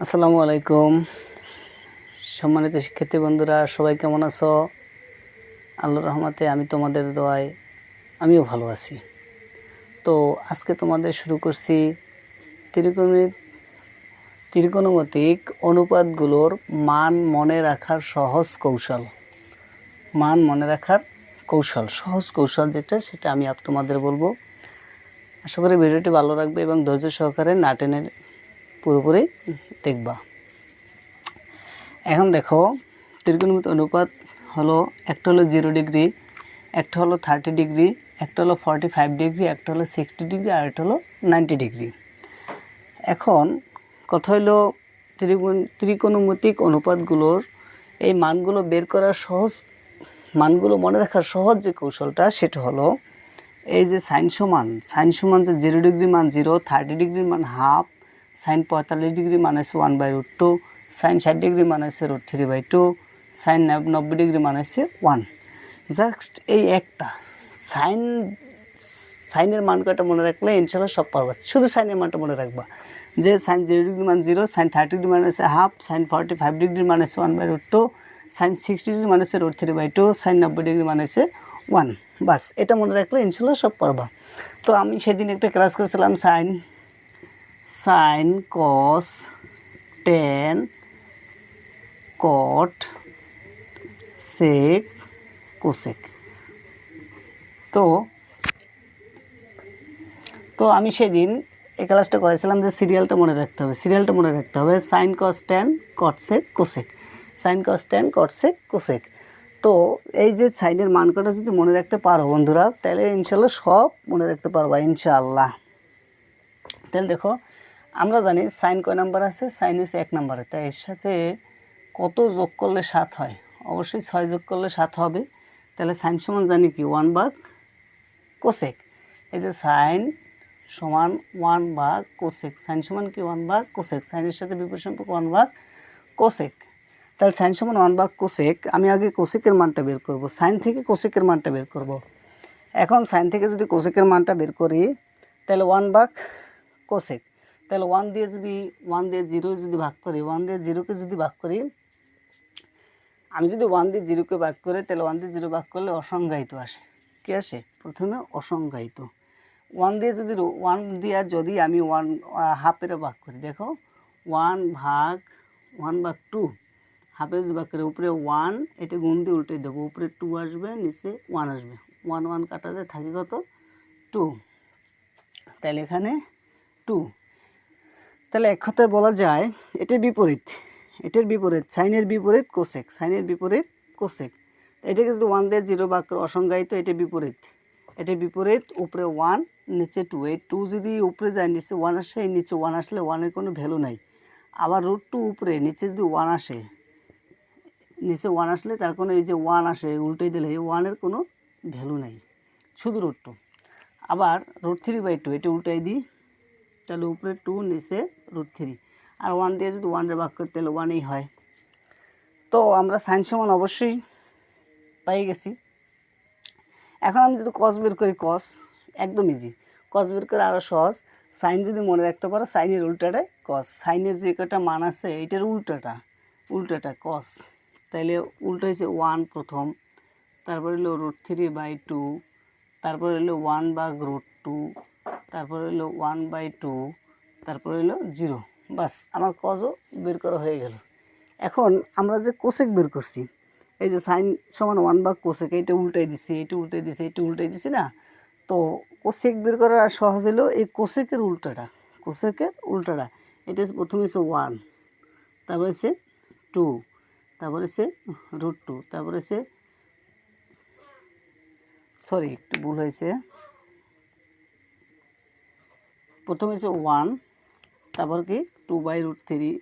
আসসালামু আলাইকুম। সম্মানিত শিক্ষার্থী বন্ধুরা, সবাই কেমন আছো? আল্লাহর রহমতে আমি তোমাদের দোয়ায় আমিও ভালো আছি। তো আজকে তোমাদের শুরু করছি ত্রিকোণমিতিক অনুপাতগুলোর মান মনে রাখার সহজ কৌশল। সহজ কৌশল যেটা, সেটা আমি তোমাদের বলবো। আশা করি ভিডিওটি ভালো লাগবে এবং ধৈর্য সহকারে না টেনে পুরোপুরি দেখবা। এখন দেখো, ত্রিকোণমিতিক অনুপাত হলো, একটা হলো 0 ডিগ্রি, একটা হলো 30 ডিগ্রি, একটা হলো 45 ডিগ্রি, একটা হলো 60 ডিগ্রি, আর একটা হলো 90 ডিগ্রি। এখন কথা হলো, ত্রিকোণমিতিক অনুপাতগুলোর এই মানগুলো বের করার মানগুলো মনে রাখার সহজ যে কৌশলটা, সেটা হলো এই যে সাইন সমান যে 0 ডিগ্রি মান 0, 30 ডিগ্রির মান হাফ, সাইন 45 ডিগ্রি মান হচ্ছে 1/√2, সাইন 60 ডিগ্রি মান হচ্ছে √3/2, সাইন 90 ডিগ্রি মান হচ্ছে 1। জাস্ট এই একটা সাইনের মান কয়টা মনে রাখলে ইনশাল্লাহ সব পারবা। শুধু সাইনের মানটা মনে রাখবা, যে সাইন 0 ডিগ্রি মান 0, সাইন 30 ডিগ্রি মান হচ্ছে হাফ, সাইন 45 ডিগ্রি মান হচ্ছে 1/√2, সাইন 60 ডিগ্রি মান হচ্ছে √3/2, সাইন 90 ডিগ্রি মান হচ্ছে 1। বাস, এটা মনে রাখলে ইনশাল্লাহ সব পারবা। তো আমি সেদিন একটা ক্লাস করেছিলাম, sine cos tan cot sec cosec. তো আমি সেদিন এই ক্লাসটা করেছিলাম যে সিরিয়ালটা মনে রাখতে হবে, sine cos tan cot sec cosec, sine cos tan cot sec cosec. তো এই যে সাইনের মান কটা যদি মনে রাখতে পারো বন্ধুরা, তাহলে ইনশাল্লাহ সব মনে রাখতে পারবা ইনশাআল্লাহ। তাহলে দেখো, আমরা জানি সাইন কয় নাম্বার আছে, সাইন হচ্ছে 1 নাম্বারে, তাই এর সাথে কত যোগ করলে 7 হয়? অবশ্যই 6 যোগ করলে 7 হবে। তাহলে সাইন সমান জানি কি 1/, কোসেক। এই যে সাইন সমান 1/, কোসেক, সাইন সমান কি 1/, কোসেক, সাইনের সাথে বিপরীত সম্পর্ক 1/, কোসেক। তাহলে সাইন সমান 1/, কোসেক। আমি আগে কোসেকের মানটা বের করব, সাইন থেকে কোসেকের মানটা বের করব। এখন সাইন থেকে যদি কোসেকের মানটা বের করি, তাহলে 1/, কোসেক। তাহলে 1 দিয়ে 0 যদি ভাগ করি, 1 দিয়ে 0কে যদি ভাগ করি, আমি যদি 1 দিয়ে 0কে ভাগ করি, তাহলে 1 দিয়ে 0 ভাগ করলে অসংজ্ঞায়িত আসে। কি আসে? প্রথমে অসংজ্ঞায়িত। 1 দিয়ে যদি আমি 1 হাফের ভাগ করি, দেখো 1/2, হাফে যদি ভাগ করি, উপরে 1, এটা গুণ দিয়ে উল্টে দেবো, উপরে 2 আসবে, নিচে 1 আসবে, 1 কাটা যায়, থাকে কত? 2। তাহলে এখানে 2। তাহলে এক কথায় বলা যায় এটার বিপরীত, সাইনের বিপরীত কোসেক, এটাকে যদি 1 দিয়ে 0 ভাগ করে অসংজ্ঞায়িত, এটার বিপরীত, উপরে 1, নিচে 2, এই 2 যদি উপরে যায়, নিচে 1 আসে, এই নিচে 1 আসলে 1-এর কোনো ভ্যালু নাই। আবার √2 উপরে, নিচে যদি 1 আসে, নিচে 1 আসলে তার কোনো, এই যে 1 আসে উল্টে দিলে এই 1-এর কোনো ভ্যালু নাই, শুধু √2। আবার √3/2, এটা উল্টাই দিই, তাহলে উপরে 2, নিচে √3, আর 1 দিয়ে যদি 1-এর ভাগ করি, তাহলে 1-ই হয়। তো আমরা সাইন সমান অবশ্যই পেয়ে গেছি। এখন আমি যদি কস বের করি, কস একদম ইজি, কস বের করে আরও সহজ। সাইন যদি মনে রাখতে পারো, সাইনের উল্টাটাই কস, সাইনের যে কটা মান আছে এইটার উল্টাটা কস। তাইলে উল্টো হয়েছে 1 প্রথম, তারপর হলো √3/2, তারপর হলো 1/√2, তারপর হলো 1/2, তারপর হলো 0। বাস, আমার কসও বের করা হয়ে গেল। এখন আমরা যে কোসেক বের করছি, এই যে সাইন সমান 1/, কোসেক, এইটা উল্টাই দিছি না? তো কোসেক বের করার আর সহজ হলো এই কোসেকের উল্টাটা। এটা প্রথমে হচ্ছে 1, তারপর হচ্ছে 2, তারপর হচ্ছে √2, তারপর হচ্ছে, সরি একটু ভুল হয়েছে, প্রথমে হচ্ছে 1, তারপর কি 2/√3,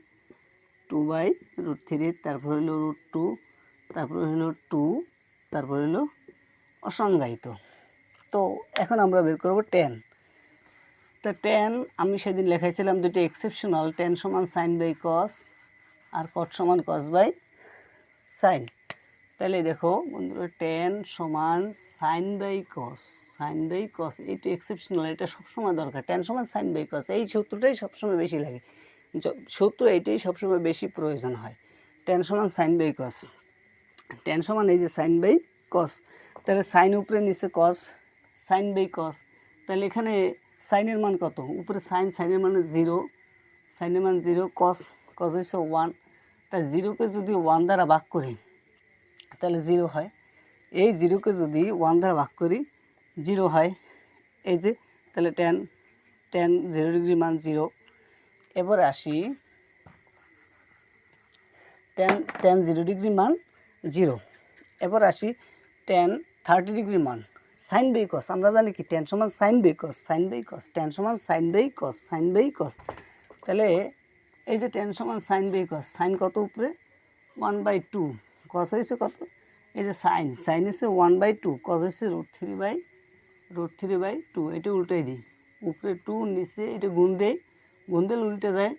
তারপর হলো √2, তারপর হলো 2, তারপর হলো অসংজ্ঞায়িত। তো এখন আমরা বের করব tan। তো tan আমি সেদিন লেখাইছিলাম দুটো এক্সেপশনাল, tan সমান sin/cos আর cot সমান cos/sin। তাহলে দেখো বন্ধুরা, tan সমান sin/cos, এটা এক্সেপশনাল, এটা সবসময় দরকার। tan সমান sin/cos, এই সূত্রটাই সবসময় বেশি লাগে। সূত্র এইটাই সবসময় বেশি প্রয়োজন হয়। tan সমান সাইন বাই কস, tan সমান এই যে সাইন বাই কস, তাহলে সাইন উপরে নিচে কস, সাইন বাই কস, তাহলে এখানে সাইনের মান কত, উপরে সাইন, সাইনের মান 0, সাইনের মান 0, কস, কস হচ্ছে 1, তাই 0কে যদি 1 দ্বারা ভাগ করি তাহলে 0 হয়। এই 0কে যদি 1 দ্বারা ভাগ করি 0 হয়, এই যে তাহলে tan 0 ডিগ্রি মান 0। এবার আসি tan 0 ডিগ্রি মান 0। এবার আসি tan 30 ডিগ্রি মান সাইন বাই কস। আমরা জানি কি tan সমান sine by cos, sine by cos, tan সমান sine by cos, sine by cos. তাহলে এই যে tan সমান সাইন বাই কস, সাইন কত উপরে 1/2, কস হয়েছে কত, এই যে সাইন, সাইন হচ্ছে 1/2, কস হচ্ছে √3/2। এটা উল্টাই দিই, উপরে 2 নিচে এটা গুণ দেই, গুণ দিলে উল্টে যায়,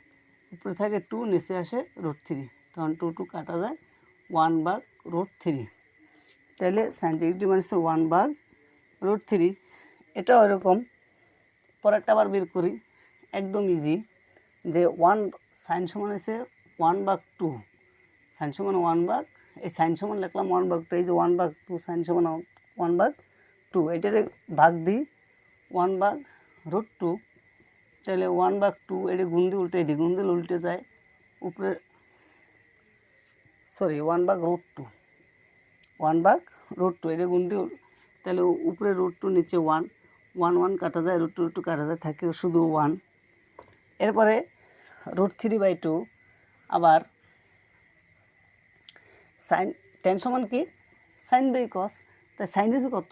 উপরে থাকে 2 নিচে আসে √3, তখন 2 কাটা যায় 1/√3। তাহলে সাইন ডিগ্রি মানে হচ্ছে 1/√3। এটাও এরকম। পরেরটা আবার বের করি, একদম ইজি, যে 1 সাইন সমান হচ্ছে 1/2, সাইন সমান 1/, এই সাইন সমান লিখলাম 1/2, এই যে 1/2 সাইন সমান 1/2, এটারে ভাগ দিই 1/√2, তাহলে 1/2 এটা গুণ দিয়ে উল্টে দিই, গুণ দিলে উল্টে যায়, উপরে 1/√2, 1/√2 এটা গুণ দিয়ে, তাহলে উপরে √2 নিচে 1, 1 কাটা যায়, √2 কাটা যায়, থাকে শুধু 1। এরপরে √3/2, আবার সাইন, tan সমান কি সাইন বাই কস, তাই সাইন দিয়েছে কত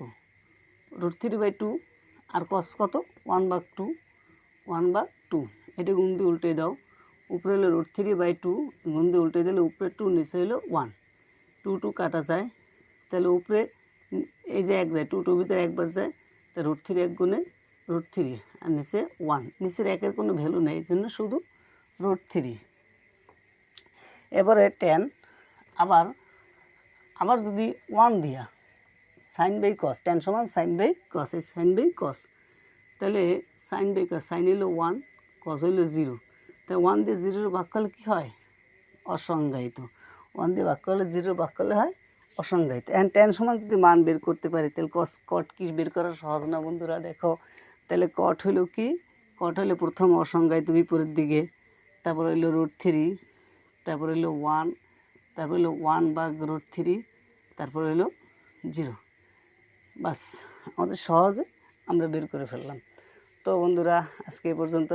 √3/2, আর কস কত 1/2, 1/2, এটা গুণ দিয়ে উল্টে দাও, উপরে হলো √3/2, গুণ দিয়ে উল্টে দিলে উপরে 2 নিচে হলো 1, 2 কাটা যায়, তাহলে উপরে এই যে 1 যায়, 2 ভিতরে একবার যায়, তা √3 1 গুণে √3, আর নিচে 1, নিচের 1-এর কোনো ভ্যালু নেই, এই জন্য শুধু √3। এবারে tan, আবার যদি 1 দিয়া সাইন বাই কস, tan সমান সাইন বাই কস, এই সাইন বাই কস, তাহলে সাইন বাই কস, সাইন হইলো 1, কস হইলো 0, তাই 1 দিয়ে 0 ভাগ করলে কী হয় অসংজ্ঞায়িত, 1 দিয়ে ভাগ করলে 0 ভাগ করলে হয় অসংজ্ঞায়িত। এখন tan সমান যদি মান বের করতে পারি তাহলে কট কি বের করা সহজ না বন্ধুরা? দেখো তাহলে কট হইলো কি, কট হইলে প্রথম অসংজ্ঞায়িত বিপরীত দিকে, তারপর হইলো √3, তারপর হইলো 1, তারপর হইলো 1/√3, তারপর হইলো 0। বাস, আমাদের সহজে আমরা বের করে ফেললাম। তো বন্ধুরা আজকে এ পর্যন্ত।